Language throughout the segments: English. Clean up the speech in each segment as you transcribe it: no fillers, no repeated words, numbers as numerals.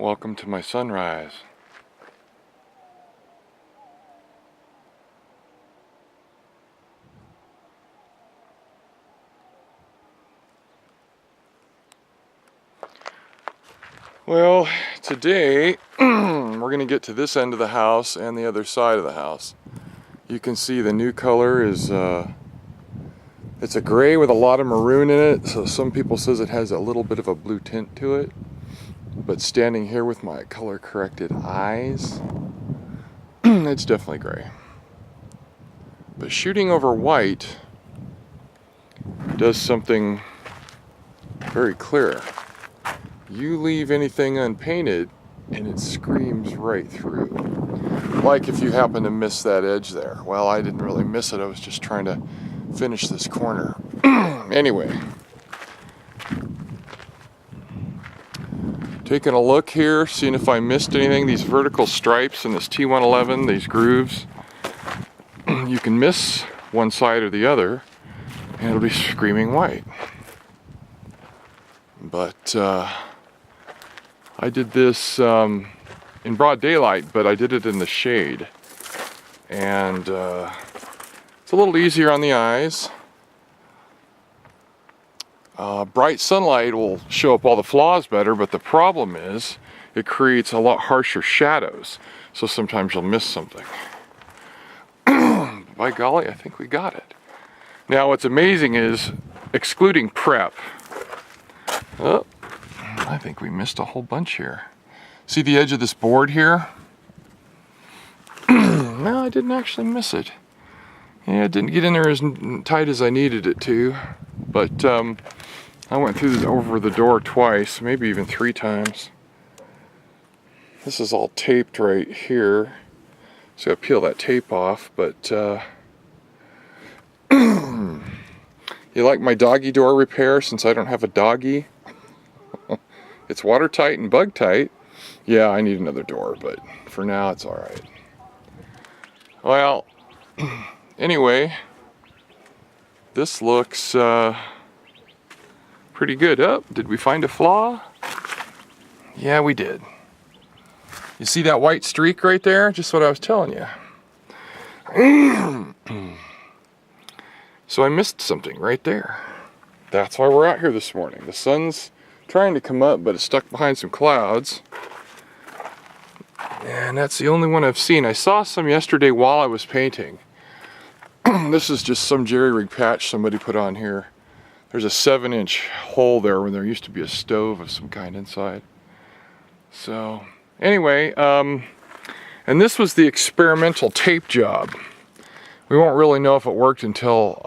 Welcome to my sunrise. Well, today we're going to get to this end of the house and the other side of the house. You can see the new color is it's a gray with a lot of maroon in it, so some people says it has a little bit of a blue tint to it. But standing here with my color corrected eyes, it's definitely gray. But shooting over white does something very clear. You leave anything unpainted and it screams right through. Like if you happen to miss that edge there. Well, I didn't really miss it, I was just trying to finish this corner. Anyway, taking a look here, seeing if I missed anything. These vertical stripes in this T111, these grooves, you can miss one side or the other and it'll be screaming white. But I did this in broad daylight, but I did it in the shade. And it's a little easier on the eyes. Bright sunlight will show up all the flaws better, but the problem is it creates a lot harsher shadows. So sometimes you'll miss something. By golly, I think we got it. Now what's amazing is, excluding prep, oh, I think we missed a whole bunch here. See the edge of this board here? No, I didn't actually miss it. Yeah, it didn't get in there as tight as I needed it to, but I went through over the door twice, maybe even 3 times. This is all taped right here, so I peel that tape off, but you like my doggy door repair since I don't have a doggy? It's watertight and bug tight. Yeah, I need another door, but for now it's alright. Well, anyway, this looks pretty good. Oh, did we find a flaw? Yeah, we did. You see that white streak right there? Just what I was telling you. So I missed something right there. That's why we're out here this morning. The sun's trying to come up, but it's stuck behind some clouds. And that's the only one I've seen. I saw some yesterday while I was painting. This is just some jerry-rig patch somebody put on here. There's a 7-inch hole there when there used to be a stove of some kind inside. So, anyway, and this was the experimental tape job. We won't really know if it worked until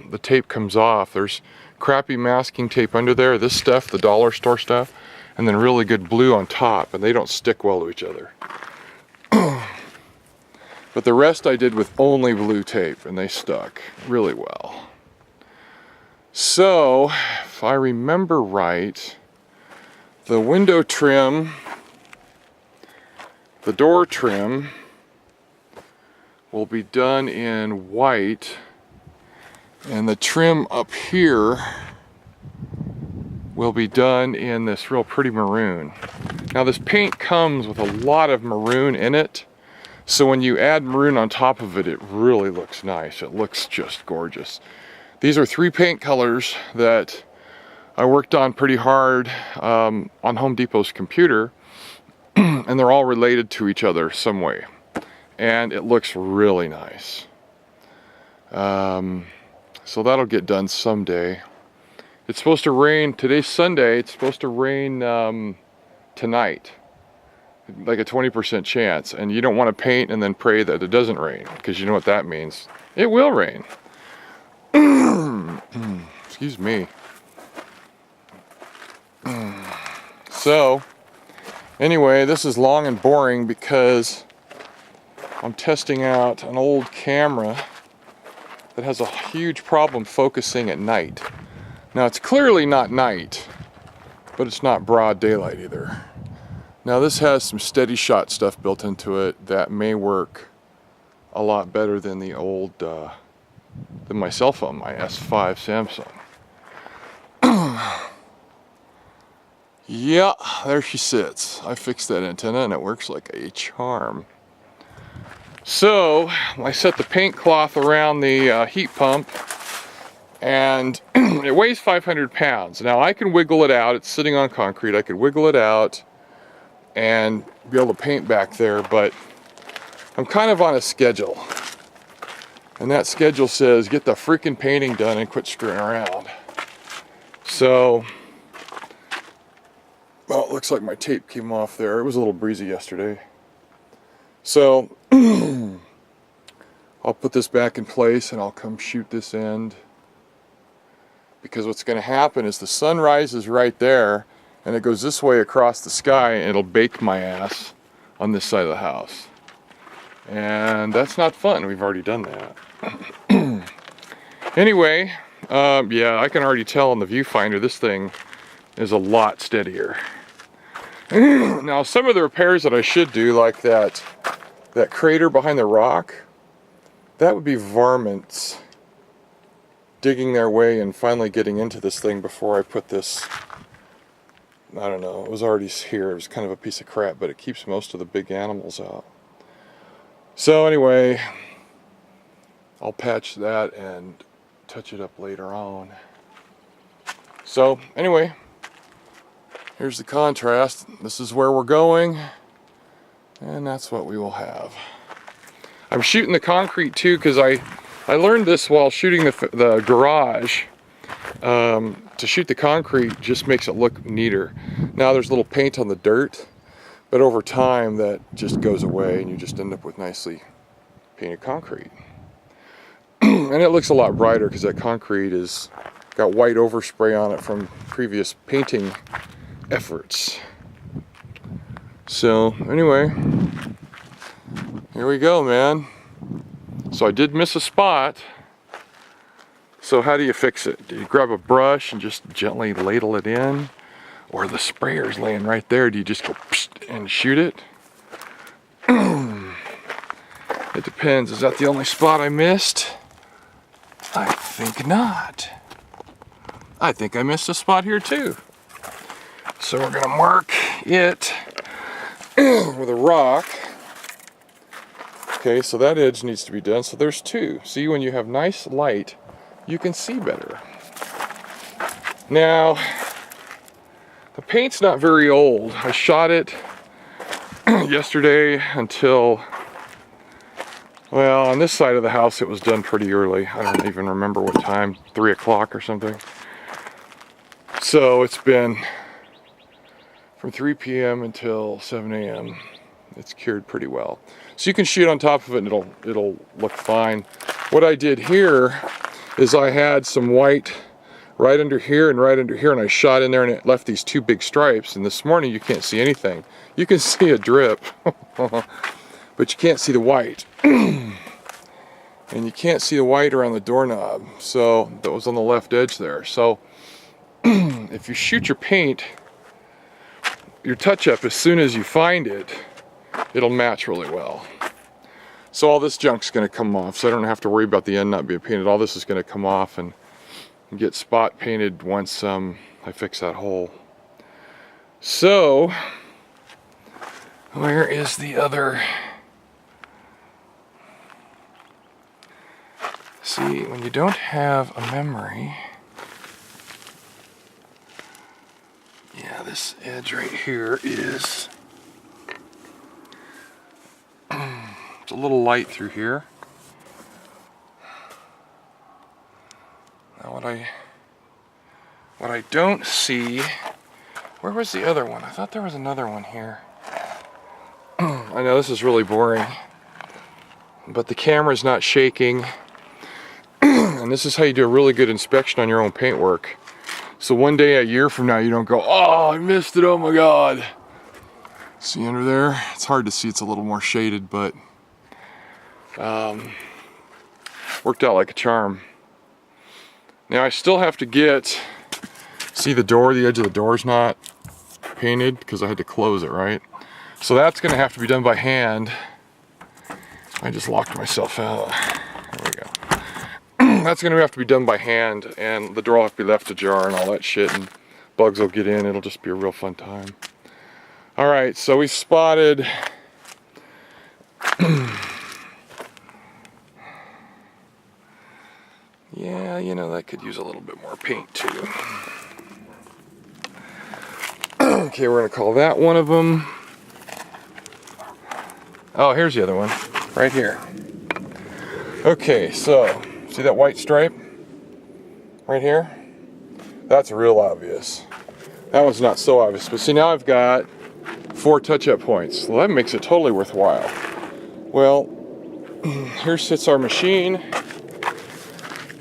the tape comes off. There's crappy masking tape under there, this stuff, the dollar store stuff, and then really good blue on top, and they don't stick well to each other. But the rest I did with only blue tape, and they stuck really well. So, if I remember right, the window trim, the door trim, will be done in white, and the trim up here will be done in this real pretty maroon. Now this paint comes with a lot of maroon in it, so when you add maroon on top of it, it really looks nice. It looks just gorgeous. These are 3 paint colors that I worked on pretty hard on Home Depot's computer, and they're all related to each other some way. And it looks really nice. So that'll get done someday. It's supposed to rain, today's Sunday, it's supposed to rain tonight. Like a 20% chance. And you don't want to paint and then pray that it doesn't rain, because you know what that means. It will rain. Excuse me. So, anyway, this is long and boring because I'm testing out an old camera that has a huge problem focusing at night. Now it's clearly not night, but it's not broad daylight either. Now this has some steady shot stuff built into it that may work a lot better than the old, than my cell phone, my S5 Samsung. Yeah, there she sits. I fixed that antenna and it works like a charm. So I set the paint cloth around the heat pump, and it weighs 500 pounds. Now I can wiggle it out. It's sitting on concrete. I could wiggle it out and be able to paint back there, but I'm kind of on a schedule. And that schedule says get the freaking painting done and quit screwing around. So, well, it looks like my tape came off there. It was a little breezy yesterday. So, I'll put this back in place and I'll come shoot this end. Because what's going to happen is the sun rises right there and it goes this way across the sky and it'll bake my ass on this side of the house. And that's not fun. We've already done that. Anyway, yeah, I can already tell on the viewfinder this thing is a lot steadier. Now, some of the repairs that I should do, like that crater behind the rock, that would be varmints digging their way and finally getting into this thing before I put this, I don't know, it was already here. It was kind of a piece of crap, but it keeps most of the big animals out. So anyway, I'll patch that and touch it up later on. So anyway, here's the contrast. This is where we're going, and that's what we will have. I'm shooting the concrete too because I learned this while shooting the garage. To shoot the concrete just makes it look neater. Now there's a little paint on the dirt, but over time that just goes away and you just end up with nicely painted concrete. And it looks a lot brighter because that concrete is got white overspray on it from previous painting efforts. So anyway, here we go, man. So I did miss a spot. So how do you fix it? Do you grab a brush and just gently ladle it in? Or the sprayer's laying right there, do you just go and shoot it? It depends. Is that the only spot I missed? I think not. I think I missed a spot here too. So we're gonna mark it with a rock. Okay, so that edge needs to be done. So there's two. See, when you have nice light, you can see better. Now, the paint's not very old. I shot it yesterday until, well, on this side of the house it was done pretty early. I don't even remember what time, 3 o'clock or something. So it's been from 3 p.m. until 7 a.m. It's cured pretty well. So you can shoot on top of it and it'll look fine. What I did here is I had some white right under here and right under here, and I shot in there and it left these two big stripes, and this morning you can't see anything. You can see a drip, but you can't see the white. And you can't see the white around the doorknob, so that was on the left edge there. So if you shoot your paint, your touch-up, as soon as you find it, it'll match really well. So all this junk's going to come off, so I don't have to worry about the end not being painted. All this is going to come off and get spot painted once I fix that hole. So, where is the other? See, when you don't have a memory, yeah, this edge right here is, it's a little light through here. Now what I don't see, where was the other one? I thought there was another one here. I know this is really boring, but the camera's not shaking. And this is how you do a really good inspection on your own paintwork. So one day, a year from now, you don't go, oh, I missed it, oh my God. See under there? It's hard to see, it's a little more shaded, but worked out like a charm. Now I still have to get, see the door, the edge of the door's not painted because I had to close it, right? So that's gonna have to be done by hand. I just locked myself out. There we go. That's gonna have to be done by hand, and the door will have to be left ajar and all that shit, and bugs will get in. It'll just be a real fun time. All right, so we spotted yeah, you know, that could use a little bit more paint too. Okay, we're gonna call that one of them. Oh, here's the other one, right here. Okay, so, see that white stripe? Right here? That's real obvious. That one's not so obvious, but see, now I've got 4 touch-up points. Well, that makes it totally worthwhile. Well, here sits our machine,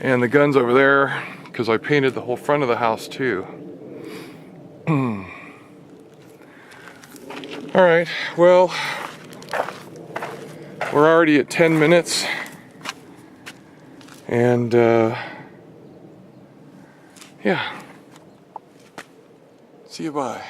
and the gun's over there, because I painted the whole front of the house too. Alright, well, we're already at 10 minutes, and yeah, see you bye.